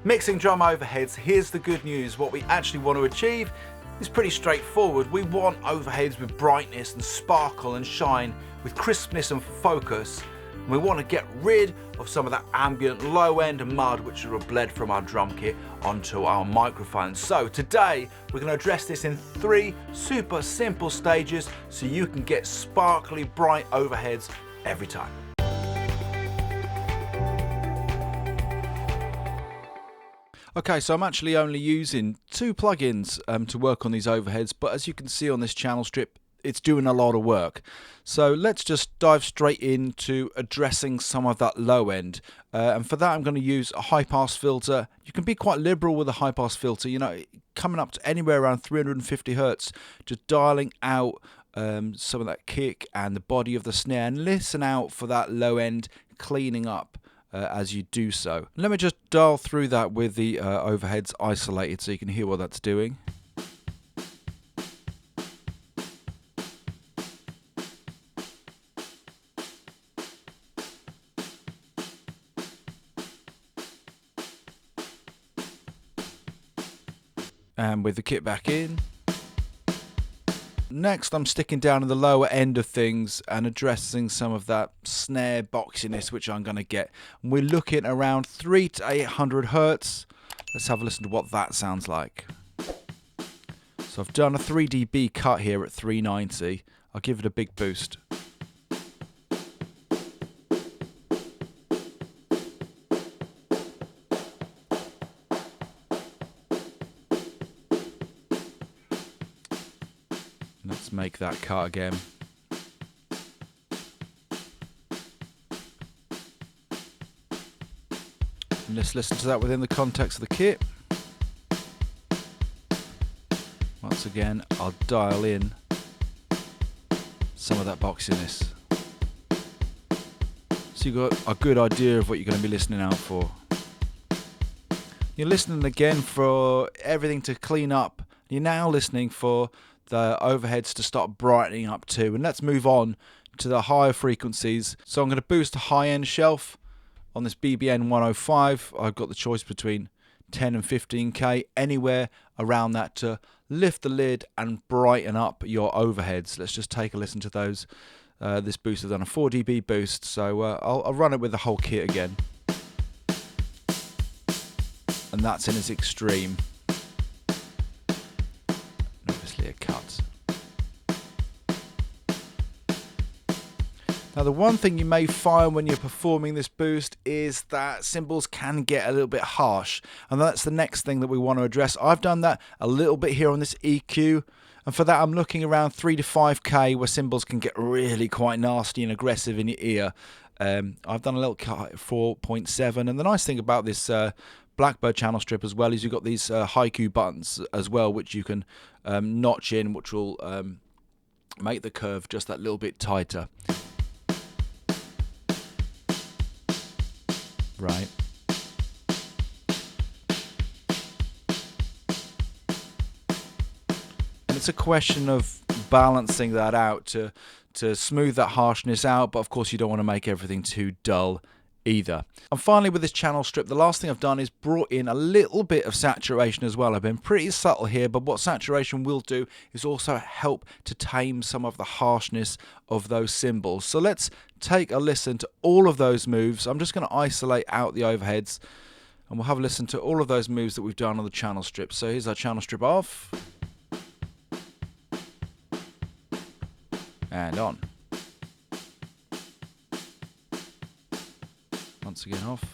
Mixing drum overheads, here's the good news. What we actually want to achieve is pretty straightforward. We want overheads with brightness and sparkle and shine, with crispness and focus. We want to get rid of some of that ambient low end mud which will have bled from our drum kit onto our microphone. So today we're going to address this in 3 super simple stages so you can get sparkly bright overheads every time. Okay, so I'm actually only using 2 plugins to work on these overheads, but as you can see on this channel strip, it's doing a lot of work. So let's just dive straight into addressing some of that low end. And for that I'm going to use a high pass filter. You can be quite liberal with a high pass filter, you know, coming up to anywhere around 350 Hertz, just dialing out some of that kick and the body of the snare, and listen out for that low end cleaning up as you do so. Let me just dial through that with the overheads isolated so you can hear what that's doing. And with the kit back in. Next I'm sticking down in the lower end of things and addressing some of that snare boxiness which I'm going to get. And we're looking around 300 to 800 Hertz. Let's have a listen to what that sounds like. So I've done a 3 dB cut here at 390. I'll give it a big boost. Let's make that cut again. And let's listen to that within the context of the kit. Once again, I'll dial in some of that boxiness, so you've got a good idea of what you're going to be listening out for. You're listening again for everything to clean up. You're now listening for the overheads to start brightening up too. And let's move on to the higher frequencies. So I'm going to boost a high-end shelf on this BBN 105. I've got the choice between 10 and 15k, anywhere around that to lift the lid and brighten up your overheads. Let's just take a listen to those. This boost has done a 4 dB boost, so I'll run it with the whole kit again. And that's in its extreme. A cut. Now the one thing you may find when you're performing this boost is that cymbals can get a little bit harsh, and that's the next thing that we want to address. I've done that a little bit here on this EQ, and for that I'm looking around 3 to 5k where cymbals can get really quite nasty and aggressive in your ear. I've done a little cut at 4.7, and the nice thing about this Blackbird channel strip as well is you've got these haiku buttons as well, which you can notch in, which will make the curve just that little bit tighter. Right. And it's a question of balancing that out to smooth that harshness out, but of course you don't want to make everything too dull either. And finally, with this channel strip, the last thing I've done is brought in a little bit of saturation as well. I've been pretty subtle here, but what saturation will do is also help to tame some of the harshness of those cymbals. So let's take a listen to all of those moves. I'm just going to isolate out the overheads, and we'll have a listen to all of those moves that we've done on the channel strip. So here's our channel strip off and on. Once again off.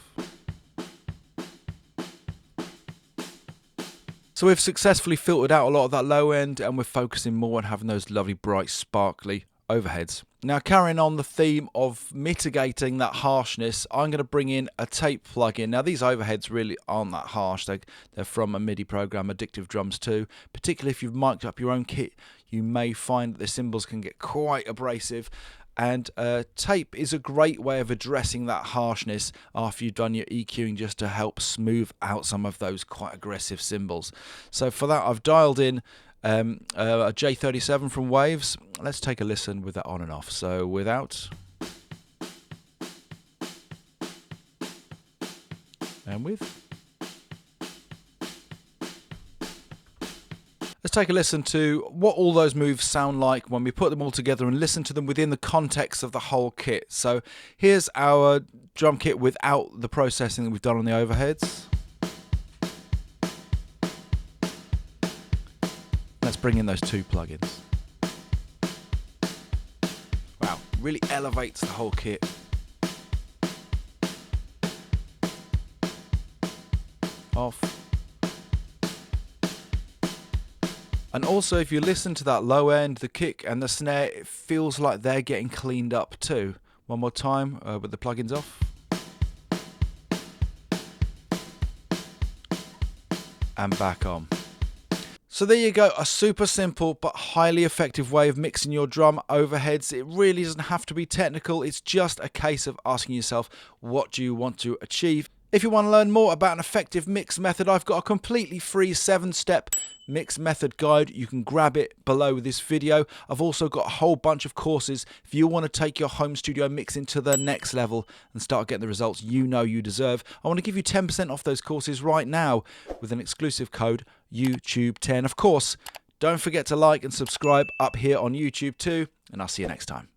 So we've successfully filtered out a lot of that low end, and we're focusing more on having those lovely bright sparkly overheads. Now, carrying on the theme of mitigating that harshness, I'm going to bring in a tape plugin. Now these overheads really aren't that harsh. They're from a MIDI program, Addictive Drums 2. Particularly if you've mic'd up your own kit, you may find that the cymbals can get quite abrasive. And tape is a great way of addressing that harshness after you've done your EQing, just to help smooth out some of those quite aggressive cymbals. So for that I've dialed in a J37 from Waves. Let's take a listen with that on and off. So without and with. Let's take a listen to what all those moves sound like when we put them all together and listen to them within the context of the whole kit. So here's our drum kit without the processing that we've done on the overheads. Let's bring in those two plugins. Wow, really elevates the whole kit. Off. And also, if you listen to that low end, the kick and the snare, it feels like they're getting cleaned up too. One more time with the plugins off. And back on. So there you go, a super simple but highly effective way of mixing your drum overheads. It really doesn't have to be technical, it's just a case of asking yourself, what do you want to achieve? If you want to learn more about an effective mix method, I've got a completely free 7-step mix method guide. You can grab it below this video. I've also got a whole bunch of courses if you want to take your home studio mixing to the next level and start getting the results you know you deserve. I want to give you 10% off those courses right now with an exclusive code YouTube10. Of course, don't forget to like and subscribe up here on YouTube too, and I'll see you next time.